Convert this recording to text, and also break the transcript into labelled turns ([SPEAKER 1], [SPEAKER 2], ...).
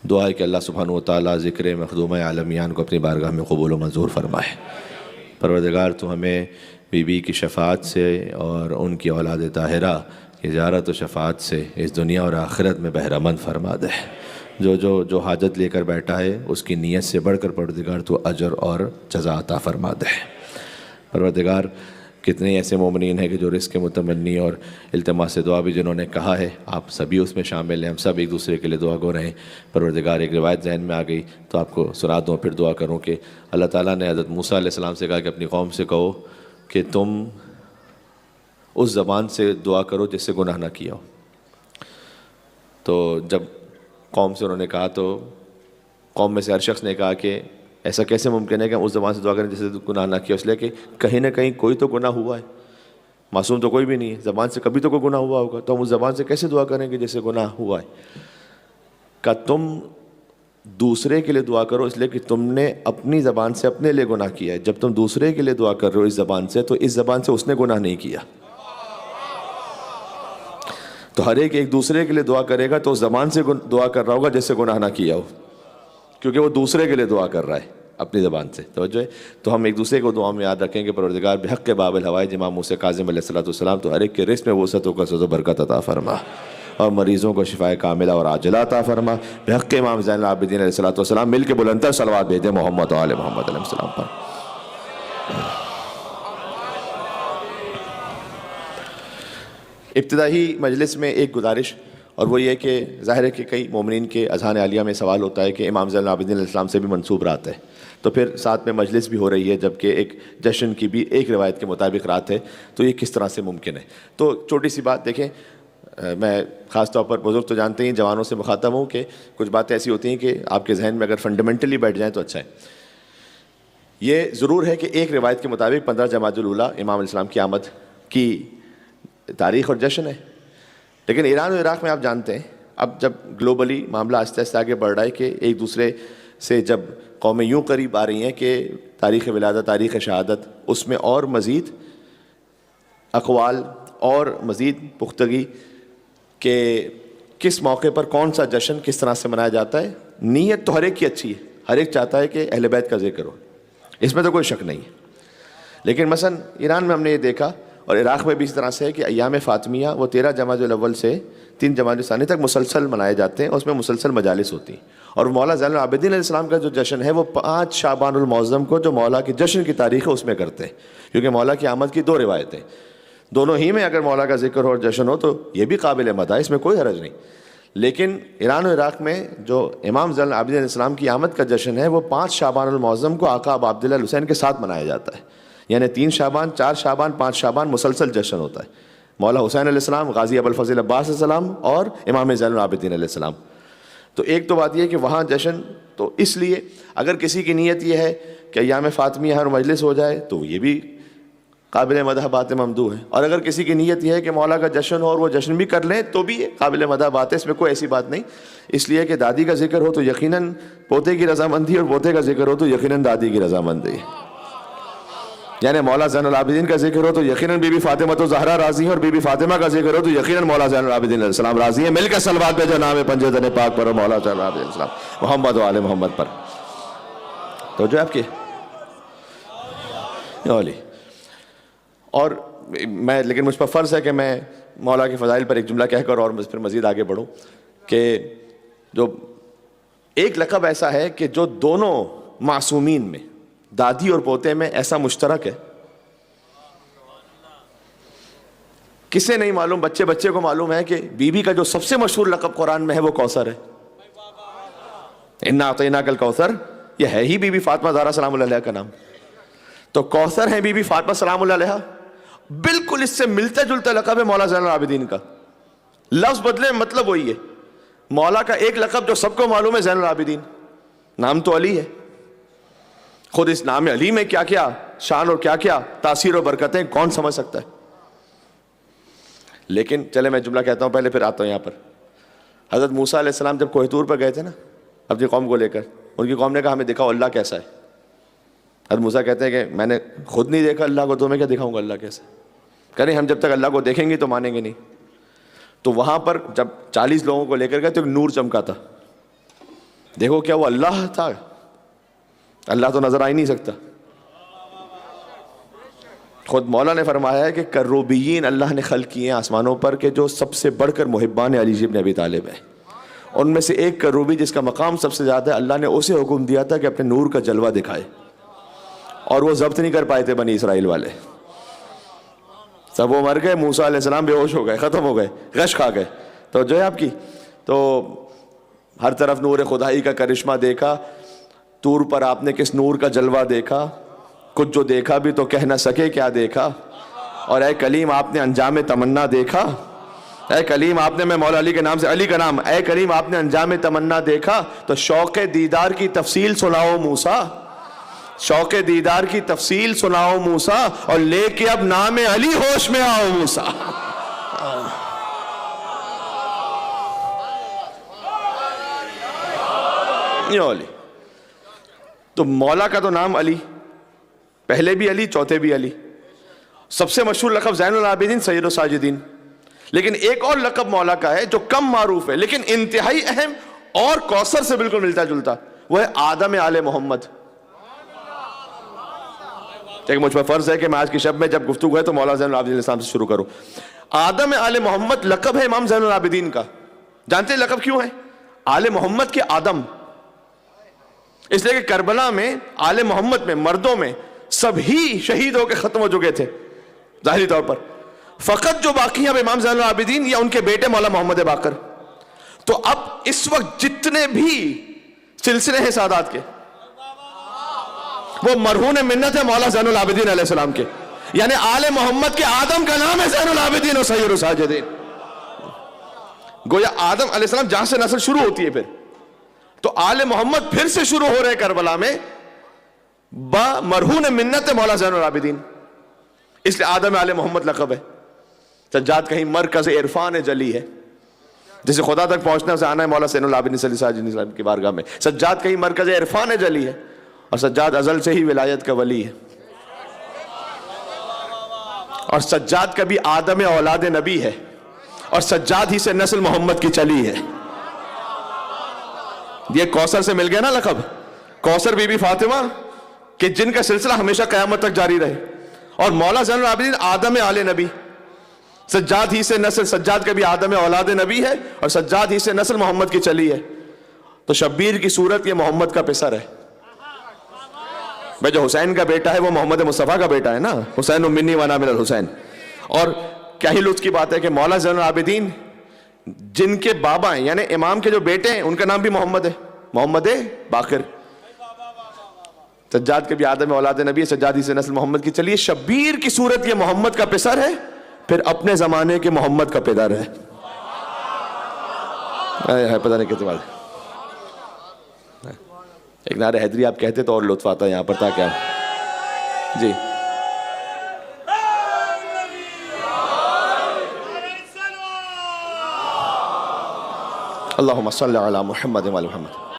[SPEAKER 1] دعا ہے کہ اللہ سبحانہ و تعالیٰ ذکر مخدومہ عالمیان کو اپنی بارگاہ میں قبول و منظور فرمائے۔ پروردگار تو ہمیں بی بی کی شفاعت سے اور ان کی اولاد طاہرہ کی زیارت و شفاعت سے اس دنیا اور آخرت میں بہرہ مند فرما دے۔ جو حاجت لے کر بیٹھا ہے اس کی نیت سے بڑھ کر پروردگار تو اجر اور جزا عطا فرما دے۔ پروردگار کتنے ایسے مومنین ہیں کہ جو رزق کے متمنی اور التماس دعا بھی جنہوں نے کہا ہے، آپ سبھی اس میں شامل ہیں، ہم سب ایک دوسرے کے لیے دعا گو رہے ہیں۔ پروردگار ایک روایت ذہن میں آ گئی تو آپ کو سنا دوں، پھر دعا کروں کہ اللہ تعالیٰ نے حضرت موسیٰ علیہ السلام سے کہا کہ اپنی قوم سے کہو کہ تم اس زبان سے دعا کرو جس سے گناہ نہ کیا ہو۔ تو جب قوم سے انہوں نے کہا تو قوم میں سے ہر شخص نے کہا کہ ایسا کیسے ممکن ہے کہ ہم اس زبان سے دعا کریں جس سے گناہ نہ کیا، اس لیے کہ کہیں نہ کہیں کوئی تو گناہ ہوا ہے، معصوم تو کوئی بھی نہیں ہے، زبان سے کبھی تو کوئی گناہ ہوا ہوگا، تو ہم اس زبان سے کیسے دعا کریں کہ جس سے گناہ ہوا ہے؟ کہ تم دوسرے کے لیے دعا کرو، اس لیے کہ تم نے اپنی زبان سے اپنے لیے گناہ کیا ہے۔ جب تم دوسرے کے لیے دعا کر رہے ہو اس زبان سے، تو اس زبان سے اس نے گناہ نہیں کیا، تو ہر ایک دوسرے کے لیے دعا کرے گا تو اس زبان سے دعا کر رہا ہوگا جس سے گناہ نہ کیا ہو، کیونکہ وہ دوسرے کے لیے دعا کر رہا ہے اپنی زبان سے۔ توجہ ہے، تو ہم ایک دوسرے کو دعا میں یاد رکھیں کہ پروردگار بحق باب الحوائج امام موسیٰ کاظم علیہ السلام تو ہر ایک کے رزق میں وسعت و کثرت و برکت عطا فرما، اور مریضوں کو شفائے کاملہ اور عاجلہ عطا فرما۔ بحق امام زین العابدین علیہ السلام مل کے بلندتر صلوات بھیجیں محمد و آل محمد علیہ السلام پر۔ ابتدائی مجلس میں ایک گزارش، اور وہ یہ کہ ظاہر ہے کہ کئی مومنین کے اذہان عالیہ میں سوال ہوتا ہے کہ امام زین العابدین علیہ السلام سے بھی منسوب رات ہے، تو پھر ساتھ میں مجلس بھی ہو رہی ہے جبکہ ایک جشن کی بھی ایک روایت کے مطابق رات ہے، تو یہ کس طرح سے ممکن ہے؟ تو چھوٹی سی بات دیکھیں، میں خاص طور پر بزرگ تو جانتے ہیں، جوانوں سے مخاطب ہوں کہ کچھ باتیں ایسی ہوتی ہیں کہ آپ کے ذہن میں اگر فنڈامنٹلی بیٹھ جائیں تو اچھا ہے۔ یہ ضرور ہے کہ ایک روایت کے مطابق 15 جمادی الاولیٰ امام علیہ السلام کی آمد کی تاریخ اور جشن ہے، لیکن ایران و عراق میں آپ جانتے ہیں اب جب گلوبلی معاملہ آہستہ آہستہ آگے بڑھ رہا ہے کہ ایک دوسرے سے جب قومیں یوں قریب آ رہی ہیں کہ تاریخ ولادت، تاریخ شہادت، اس میں اور مزید اقوال اور مزید پختگی کہ کس موقع پر کون سا جشن کس طرح سے منایا جاتا ہے۔ نیت تو ہر ایک کی اچھی ہے، ہر ایک چاہتا ہے کہ اہل بیت کا ذکر ہو، اس میں تو کوئی شک نہیں ہے، لیکن مثلا ایران میں ہم نے یہ دیکھا اور عراق میں بھی اس طرح سے ہے کہ ایام فاطمیہ وہ 13 جمادی الاول سے 3 جمادی الثانی تک مسلسل منائے جاتے ہیں، اور اس میں مسلسل مجالس ہوتی ہیں، اور مولا زین العابدین علیہ السلام کا جو جشن ہے وہ 5 شعبان المعظم کو جو مولا کی جشن کی تاریخ ہے اس میں کرتے ہیں، کیونکہ مولا کی آمد کی 2 روایتیں، دونوں ہی میں اگر مولا کا ذکر ہو اور جشن ہو تو یہ بھی قابل مدح ہے، اس میں کوئی حرج نہیں۔ لیکن ایران و عراق میں جو امام زین العابدین علیہ السلام کی آمد کا جشن ہے وہ 5 شعبان المعظم کو آقا ابا عبداللہ الحسین کے ساتھ منایا جاتا ہے، یعنی 3 شعبان، 4 شعبان، 5 شعبان مسلسل جشن ہوتا ہے، مولا حسین علیہ السلام، غازی ابوالفضل عباس علیہ السلام اور امام زین العابدین علیہ السلام۔ تو ایک تو بات یہ ہے کہ وہاں جشن، تو اس لیے اگر کسی کی نیت یہ ہے کہ ایام فاطمیہ ہر مجلس ہو جائے تو یہ بھی قابل مدح بات ممدوح ہے، اور اگر کسی کی نیت یہ ہے کہ مولا کا جشن ہو اور وہ جشن بھی کر لیں تو بھی یہ قابل مدح بات ہے، اس میں کوئی ایسی بات نہیں، اس لیے کہ دادی کا ذکر ہو تو یقیناً پوتے کی رضامندی، اور پوتے کا ذکر ہو تو یقیناً دادی کی رضامندی، یعنی مولا زین العابدین کا ذکر ہو تو یقیناً بی بی فاطمہ تو زہرا راضی ہیں، اور بی بی فاطمہ کا ذکر ہو تو یقیناً مولا زین العابدین علیہ السلام راضی ہیں۔ مل کر صلوات بھیجو نام پنجدن پاک پر مولا زین العابدین علیہ السلام محمد و آل محمد پر۔ تو جو آپ کی علی، اور میں لیکن مجھ پر فرض ہے کہ میں مولا کے فضائل پر ایک جملہ کہہ کر اور پھر مزید آگے بڑھوں کہ جو ایک لقب ایسا ہے کہ جو دونوں معصومین میں، دادی اور پوتے میں ایسا مشترک ہے، کسے نہیں معلوم، بچے بچے کو معلوم ہے کہ بی بی کا جو سب سے مشہور لقب قرآن میں ہے وہ کوثر ہے، انا اعطیناک الکوثر، یہ ہے ہی بی بی فاطمہ زہرا سلام اللہ علیہا کا نام، تو کوثر ہے بی بی فاطمہ سلام اللہ علیہا، بالکل اس سے ملتا جلتا لقب ہے مولا زین العابدین کا، لفظ بدلے مطلب وہی ہے، مولا کا ایک لقب جو سب کو معلوم ہے زین العابدین، نام تو علی ہے، خود اس نام علی میں کیا کیا شان اور کیا کیا تاثیر و برکتیں کون سمجھ سکتا ہے۔ لیکن چلے میں جملہ کہتا ہوں پہلے پھر آتا ہوں یہاں پر۔ حضرت موسیٰ علیہ السلام جب کوہ طور پر گئے تھے نا اپنی قوم کو لے کر، ان کی قوم نے کہا ہمیں دکھاؤ اللہ کیسا ہے۔ حضرت موسیٰ کہتے ہیں کہ میں نے خود نہیں دیکھا اللہ کو، تو میں کیا دکھاؤں گا اللہ کیسا، کہہ رہے ہم جب تک اللہ کو دیکھیں گے تو مانیں گے نہیں۔ تو وہاں پر جب 40 لوگوں کو لے کر گئے تو ایک نور چمکا تھا، دیکھو کیا وہ اللہ تھا؟ اللہ تو نظر آ ہی نہیں سکتا. خود مولا نے فرمایا ہے کہ کروبیین اللہ نے خلق کیے ہیں آسمانوں پر کہ جو سب سے بڑھ کر محبان علی بن ابی طالب ہے. ان میں سے ایک کروبی جس کا مقام سب سے زیادہ ہے، اللہ نے اسے حکم دیا تھا کہ اپنے نور کا جلوہ دکھائے، اور وہ ضبط نہیں کر پائے تھے بنی اسرائیل والے. سب وہ مر گئے، موسیٰ علیہ السلام بے ہوش ہو گئے، ختم ہو گئے، غش کھا گئے. تو جو ہے آپ کی تو ہر طرف نور خدائی کا کرشمہ دیکھا. طور پر آپ نے کس نور کا جلوہ دیکھا، کچھ جو دیکھا بھی تو کہہ نہ سکے کیا دیکھا. اور اے کلیم آپ نے انجام تمنا دیکھا. اے کلیم آپ نے، میں مولا علی کے نام سے، علی کا نام، اے کلیم آپ نے انجام تمنا دیکھا تو شوق دیدار کی تفصیل سناؤ موسیٰ، شوق دیدار کی تفصیل سناؤ موسیٰ، اور لے کے اب نام علی ہوش میں آؤ موسیٰ. علی تو مولا کا تو نام علی، پہلے بھی علی، چوتھے بھی علی. سب سے مشہور لقب زین العابدین، سید الساجدین. لیکن ایک اور لقب مولا کا ہے جو کم معروف ہے لیکن انتہائی اہم اور کوثر سے بالکل ملتا جلتا، وہ ہے آدم آل محمد. مجھ پر فرض ہے کہ میں آج کی شب میں جب گفتگو ہے تو مولا زین العابدین السلام سے شروع کروں. آدم آل محمد لقب ہے امام زین العابدین کا. جانتے ہیں لقب کیوں ہے؟ آل محمد کے آدم، اس لیے کہ کربلا میں آل محمد میں مردوں میں سب ہی شہید ہو کے ختم ہو چکے تھے ظاہری طور پر. فقط جو باقی ہیں امام زین العابدین یا ان کے بیٹے مولا محمد باقر. تو اب اس وقت جتنے بھی سلسلے ہیں سادات کے، وہ مرہون منت ہے مولا زین العابدین علیہ السلام کے. یعنی آل محمد کے آدم کا نام ہے زین العابدین و سید الساجدین. گویا آدم علیہ السلام جہاں سے نسل شروع ہوتی ہے، پھر تو آل محمد پھر سے شروع ہو رہے کربلا میں با مرہون منت مولا زین العابدین، اس لیے آدم آل محمد لقب ہے. سجاد کہیں مرکز عرفان جلی ہے، جسے خدا تک پہنچنا سے آنا ہے مولا زین العابدین صلی اللہ علیہ وسلم کی بارگاہ میں. سجاد کہیں مرکز عرفان جلی ہے، اور سجاد ازل سے ہی ولایت کا ولی ہے. اور سجاد کا بھی آدم اولاد نبی ہے، اور سجاد ہی سے نسل محمد کی چلی ہے. یہ کوثر سے مل گیا نا لقب، کوثر بی بی فاطمہ، کہ جن کا سلسلہ ہمیشہ قیامت تک جاری رہے. اور مولا زین العابدین آدم آل نبی، سجاد ہی سے نسل، سجاد کا بھی آدم اولاد نبی ہے اور سجاد ہی سے نسل محمد کی چلی ہے. تو شبیر کی صورت یہ محمد کا پسر ہے. بھائی جو حسین کا بیٹا ہے وہ محمد مصطفیٰ کا بیٹا ہے نا، حسین منی وانا من الحسین. اور کیا ہی لطف کی بات ہے کہ مولا زین العابدین جن کے بابا ہیں، یعنی امام کے جو بیٹے ہیں، ان کا نام بھی محمد ہے، محمد باقر. سجاد کے بھی آدم اولاد نبی ہے، سجاد ہی سے نسل محمد کی چلی ہے. شبیر کی صورت یہ محمد کا پسر ہے، پھر اپنے زمانے کے محمد کا پیدر ہے. پتہ نہیں کتنے بات. ایک نعرہ حیدری آپ کہتے تو اور لطف آتا ہے یہاں پر، تاکہ آپ جی اللہم صلی علی محمد و علی محمد.